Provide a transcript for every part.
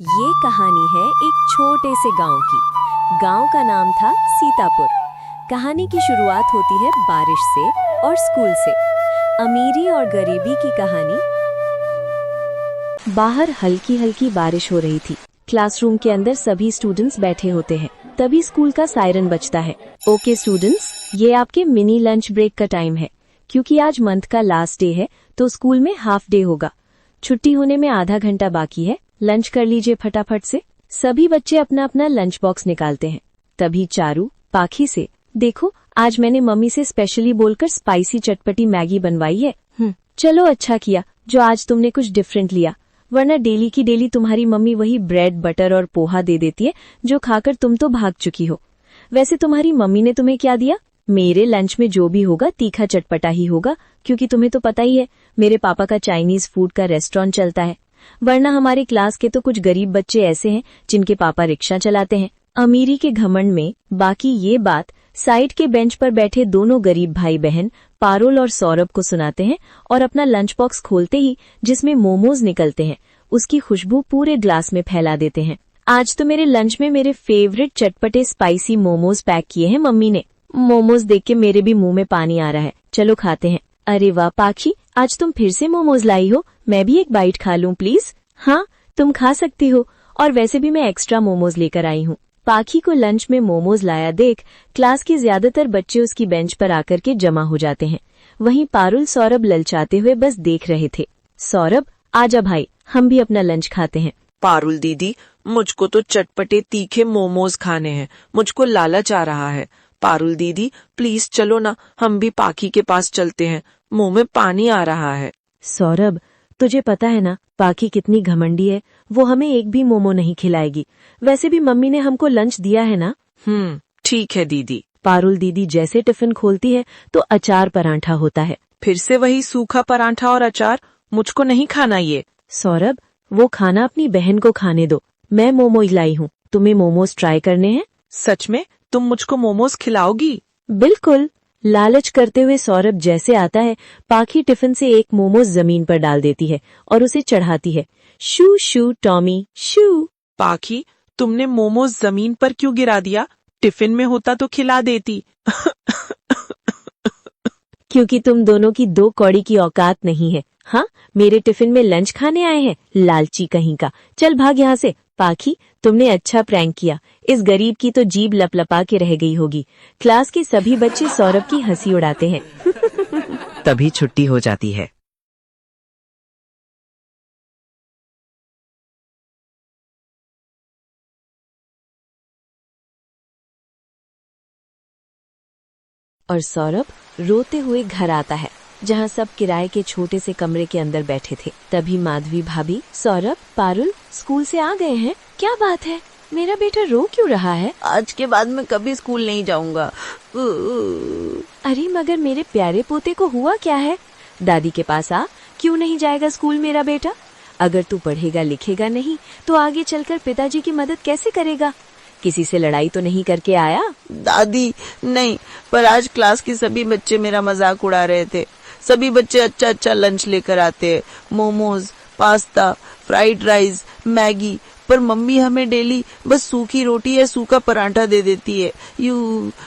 ये कहानी है एक छोटे से गांव की। गांव का नाम था सीतापुर। कहानी की शुरुआत होती है बारिश से और स्कूल से। अमीरी और गरीबी की कहानी। बाहर हल्की हल्की बारिश हो रही थी। क्लासरूम के अंदर सभी स्टूडेंट्स बैठे होते हैं। तभी स्कूल का सायरन बजता है। ओके स्टूडेंट्स, ये आपके मिनी लंच ब्रेक का टाइम है। क्योंकि आज मंथ का लास्ट डे है तो स्कूल में हाफ डे होगा। छुट्टी होने में आधा घंटा बाकी है। लंच कर लीजिए फटाफट से। सभी बच्चे अपना अपना लंच बॉक्स निकालते हैं। तभी चारू पाखी से, देखो आज मैंने मम्मी से स्पेशली बोलकर स्पाइसी चटपटी मैगी बनवाई है। चलो अच्छा किया जो आज तुमने कुछ डिफरेंट लिया, वरना डेली की डेली तुम्हारी मम्मी वही ब्रेड बटर और पोहा दे देती है जो खाकर तुम तो भाग चुकी हो। वैसे तुम्हारी मम्मी ने तुम्हें क्या दिया? मेरे लंच में जो भी होगा तीखा चटपटा ही होगा, क्योंकि तुम्हें तो पता ही है मेरे पापा का चाइनीज फूड का रेस्टोरेंट चलता है। वरना हमारे क्लास के तो कुछ गरीब बच्चे ऐसे हैं जिनके पापा रिक्शा चलाते हैं। अमीरी के घमंड में बाकी ये बात साइड के बेंच पर बैठे दोनों गरीब भाई बहन पारुल और सौरभ को सुनाते हैं और अपना लंच बॉक्स खोलते ही जिसमें मोमोज निकलते हैं उसकी खुशबू पूरे ग्लास में फैला देते हैं। आज तो मेरे लंच में मेरे फेवरेट चटपटे स्पाइसी मोमोज पैक किए हैं मम्मी ने। मोमोज देख के मेरे भी मुंह में पानी आ रहा है। चलो खाते हैं। अरे वाह पाखी, आज तुम फिर से मोमोज लाई हो। मैं भी एक बाइट खा लूं प्लीज? हाँ तुम खा सकती हो, और वैसे भी मैं एक्स्ट्रा मोमोज लेकर आई हूँ। पाखी को लंच में मोमोज लाया देख क्लास के ज्यादातर बच्चे उसकी बेंच पर आकर के जमा हो जाते हैं। वहीं पारुल सौरभ ललचाते हुए बस देख रहे थे। सौरभ आजा भाई, हम भी अपना लंच खाते हैं। पारुल दीदी, मुझको तो चटपटे तीखे मोमोज खाने हैं, मुझको लालच आ रहा है। पारुल दीदी प्लीज चलो ना, हम भी पाखी के पास चलते हैं, मुंह में पानी आ रहा है। सौरभ, तुझे पता है ना पाखी कितनी घमंडी है, वो हमें एक भी मोमो नहीं खिलाएगी। वैसे भी मम्मी ने हमको लंच दिया है ना। ठीक है दीदी। पारुल दीदी जैसे टिफिन खोलती है तो अचार परांठा होता है। फिर से वही सूखा परांठा और अचार, मुझको नहीं खाना ये। सौरभ, वो खाना अपनी बहन को खाने दो। मैं मोमोज लाई हूँ, तुम्हें मोमोज ट्राई करने हैं? सच में तुम मुझको मोमोज खिलाओगी? बिल्कुल। लालच करते हुए सौरभ जैसे आता है, पाखी टिफिन से एक मोमोज जमीन पर डाल देती है और उसे चढ़ाती है। शू शू टॉमी शू। पाखी, तुमने मोमोज जमीन पर क्यों गिरा दिया? टिफिन में होता तो खिला देती। क्योंकि तुम दोनों की दो कौड़ी की औकात नहीं है। हाँ, मेरे टिफिन में लंच खाने आए हैं, लालची कहीं का। चल भाग यहाँ से। पाखी, तुमने अच्छा प्रैंक किया। इस गरीब की तो जीभ लपलपा के रह गई होगी। क्लास के सभी बच्चे सौरभ की हंसी उड़ाते हैं। तभी छुट्टी हो जाती है। और सौरभ रोते हुए घर आता है, जहाँ सब किराए के छोटे से कमरे के अंदर बैठे थे। तभी माधवी भाभी, सौरभ, पारुल स्कूल से आ गए हैं? क्या बात है, मेरा बेटा रो क्यों रहा है? आज के बाद मैं कभी स्कूल नहीं जाऊंगा। अरे मगर मेरे प्यारे पोते को हुआ क्या है? दादी के पास आ। क्यों नहीं जाएगा स्कूल मेरा बेटा? अगर तू पढ़ेगा लिखेगा नहीं तो आगे चलकर पिताजी की मदद कैसे करेगा? किसी से लड़ाई तो नहीं करके आया? दादी नहीं, पर आज क्लास के सभी बच्चे मेरा मजाक उड़ा रहे थे। सभी बच्चे अच्छा अच्छा लंच लेकर आते हैं, momos, pasta, fried rice, Maggi, पर मम्मी हमें डेली बस सूखी रोटी या सूखा पराठा दे देती है।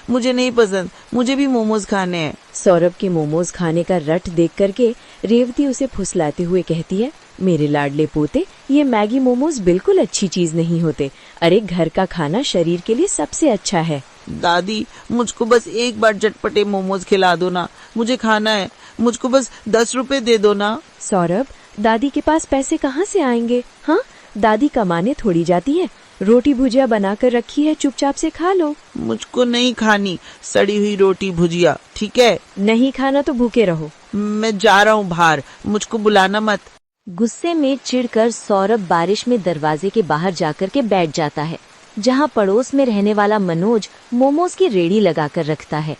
मुझे नहीं पसंद, मुझे भी मोमोज खाने हैं। सौरभ के मोमोज खाने का रट देख करके रेवती उसे फुसलाते हुए कहती है, मेरे लाडले पोते, ये मैगी मोमोज बिल्कुल अच्छी चीज नहीं होते। अरे घर का खाना शरीर के लिए सबसे अच्छा है। दादी मुझको बस एक बार चटपटे मोमोज खिला दो ना, मुझे खाना है। मुझको बस 10 रुपए दे दो ना। सौरभ, दादी के पास पैसे कहाँ से आएंगे? हाँ, दादी कमाने थोड़ी जाती है। रोटी भुजिया बनाकर रखी है, चुपचाप से खा लो। मुझको नहीं खानी सड़ी हुई रोटी भुजिया, ठीक है? नहीं खाना तो भूखे रहो। मैं जा रहा हूँ बाहर, मुझको बुलाना मत। गुस्से में चिढ़कर सौरभ बारिश में दरवाजे के बाहर जाकर के बैठ जाता है, जहाँ पड़ोस में रहने वाला मनोज मोमोज की रेड़ी लगाकर रखता है।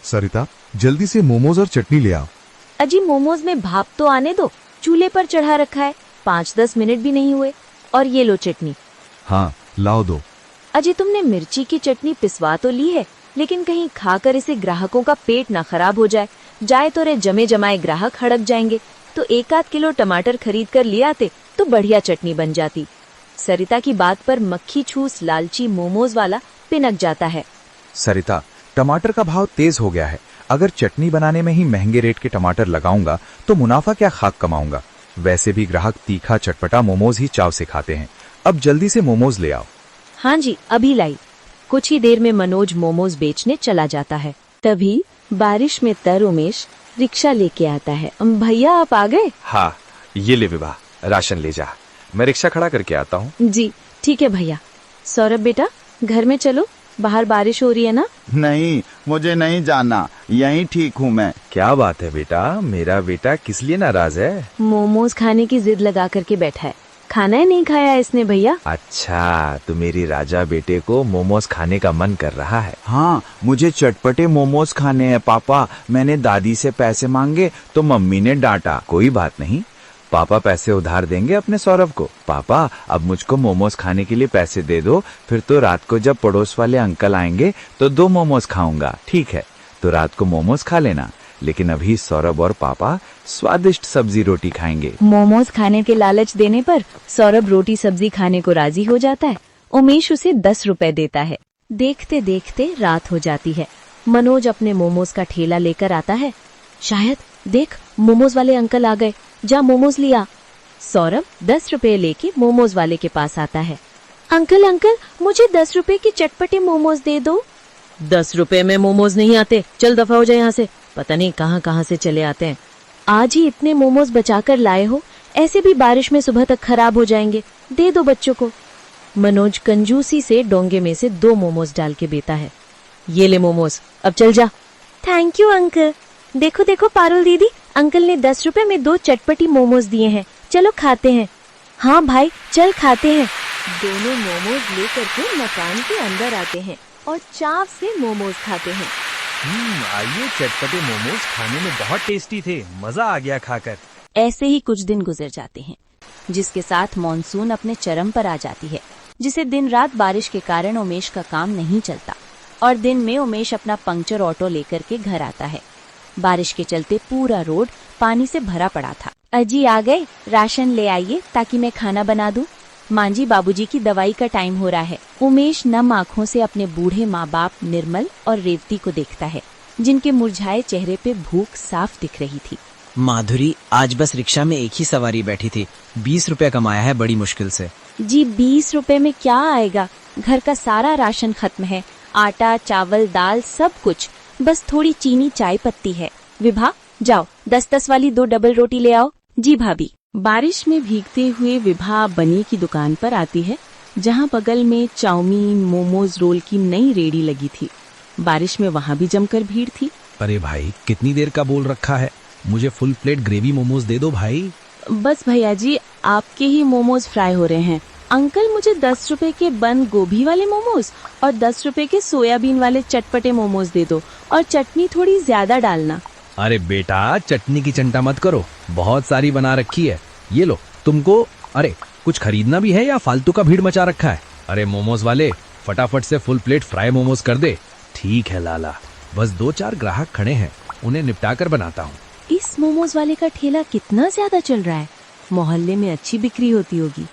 सरिता, जल्दी से मोमोज और चटनी ले आओ। अजी मोमोज में भाप तो आने दो, चूल्हे पर चढ़ा रखा है, 5-10 मिनट भी नहीं हुए। और ये लो चटनी। हाँ लाओ दो। अजी तुमने मिर्ची की चटनी पिसवा तो ली है, लेकिन कहीं खाकर इसे ग्राहकों का पेट ना खराब हो जाए तो रे जमे जमाए ग्राहक हड़क जाएंगे। तो 1-8 किलो टमाटर खरीद कर ले आते तो बढ़िया चटनी बन जाती। सरिता की बात पर मक्खी छूस लालची मोमोज वाला पिनक जाता है। सरिता, टमाटर का भाव तेज हो गया है। अगर चटनी बनाने में ही महंगे रेट के टमाटर लगाऊंगा तो मुनाफा क्या खाक कमाऊंगा। वैसे भी ग्राहक तीखा चटपटा मोमोज ही चाव से खाते हैं। अब जल्दी से मोमोज ले आओ। हाँ जी, अभी लाई। कुछ ही देर में मनोज मोमोज बेचने चला जाता है। तभी बारिश में तर उमेश रिक्शा लेके आता है। भैया आप आ गए? हाँ, ये ले विभा, राशन ले जा। मैं रिक्शा खड़ा करके आता हूँ। जी ठीक है भैया। सौरभ बेटा, घर में चलो, बाहर बारिश हो रही है ना। नहीं, मुझे नहीं जाना, यहीं ठीक हूँ मैं। क्या बात है बेटा, मेरा बेटा किस लिए नाराज है? मोमोज खाने की जिद लगा करके बैठा है। खाना ही नहीं खाया इसने भैया। अच्छा, तो मेरी राजा बेटे को मोमोज खाने का मन कर रहा है। हाँ, मुझे चटपटे मोमोज खाने हैं पापा। मैंने दादी से पैसे मांगे तो मम्मी ने डांटा। कोई बात नहीं, पापा पैसे उधार देंगे अपने सौरभ को। पापा, अब मुझको मोमोज खाने के लिए पैसे दे दो, फिर तो रात को जब पड़ोस वाले अंकल आएंगे तो 2 मोमोज खाऊंगा। ठीक है, तो रात को मोमोज खा लेना, लेकिन अभी सौरभ और पापा स्वादिष्ट सब्जी रोटी खाएंगे। मोमोज खाने के लालच देने पर सौरभ रोटी सब्जी खाने को राजी हो जाता है। उमेश उसे 10 रुपए देता है। देखते देखते रात हो जाती है। मनोज अपने मोमोज का ठेला लेकर आता है। शायद देख, मोमोज वाले अंकल आ गए, जा मोमोज लिया। सौरभ 10 रुपए लेके मोमोज वाले के पास आता है। अंकल अंकल, मुझे 10 रुपए की चटपटे मोमोज दे दो। 10 रुपए में मोमोज नहीं आते, चल दफा हो जाए यहाँ से। पता नहीं कहाँ कहाँ से चले आते हैं। आज ही इतने मोमोज बचाकर लाए हो, ऐसे भी बारिश में सुबह तक खराब हो जाएंगे, दे दो बच्चों को। मनोज कंजूसी से डोंगे में से 2 मोमोज डाल के देता है। ये ले मोमोज, अब चल जा। Thank you uncle. देखो देखो पारुल दीदी, अंकल ने 10 रुपए में 2 चटपटी मोमोज दिए हैं, चलो खाते हैं। हाँ भाई, चल खाते हैं। दोनों मोमोज लेकर के मकान के अंदर आते हैं और चाव से मोमोज खाते हैं। आइए, चटपटे मोमोज खाने में बहुत टेस्टी थे, मजा आ गया खाकर। ऐसे ही कुछ दिन गुजर जाते हैं, जिसके साथ मॉनसून अपने चरम पर आ जाती है, जिसे दिन रात बारिश के कारण उमेश का काम नहीं चलता और दिन में उमेश अपना पंक्चर ऑटो लेकर के घर आता है। बारिश के चलते पूरा रोड पानी से भरा पड़ा था। अजी आ गए, राशन ले आइए ताकि मैं खाना बना दूं। मांझी बाबूजी की दवाई का टाइम हो रहा है। उमेश नम आँखों से अपने बूढ़े माँ बाप निर्मल और रेवती को देखता है, जिनके मुरझाए चेहरे पे भूख साफ दिख रही थी। माधुरी आज बस रिक्शा में एक ही सवारी बैठी थी, 20 रुपए कमाया है बड़ी मुश्किल से। जी 20 रुपए में क्या आएगा, घर का सारा राशन खत्म है, आटा चावल दाल सब कुछ, बस थोड़ी चीनी चाय पत्ती है। विभा जाओ 10-10 वाली 2 डबल रोटी ले आओ। जी भाभी। बारिश में भीगते हुए विभा बनी की दुकान पर आती है, जहां बगल में चाउमीन मोमोज रोल की नई रेडी लगी थी। बारिश में वहां भी जमकर भीड़ थी। अरे भाई, कितनी देर का बोल रखा है, मुझे फुल प्लेट ग्रेवी मोमोज दे दो भाई। बस भैया जी, आपके ही मोमोज फ्राई हो रहे हैं। अंकल मुझे 10 रुपए के बंद गोभी वाले मोमोज और 10 रुपए के सोयाबीन वाले चटपटे मोमोज दे दो और चटनी थोड़ी ज्यादा डालना। अरे बेटा, चटनी की चिंता मत करो, बहुत सारी बना रखी है। ये लो तुमको। अरे कुछ खरीदना भी है या फालतू का भीड़ मचा रखा है? अरे मोमोज वाले, फटाफट से फुल प्लेट फ्राई मोमोज कर दे। ठीक है लाला, बस 2-4 ग्राहक खड़े हैं, उन्हें निपटा कर बनाता हूँ। इस मोमोज वाले का ठेला कितना ज्यादा चल रहा है, मोहल्ले में अच्छी बिक्री होती होगी।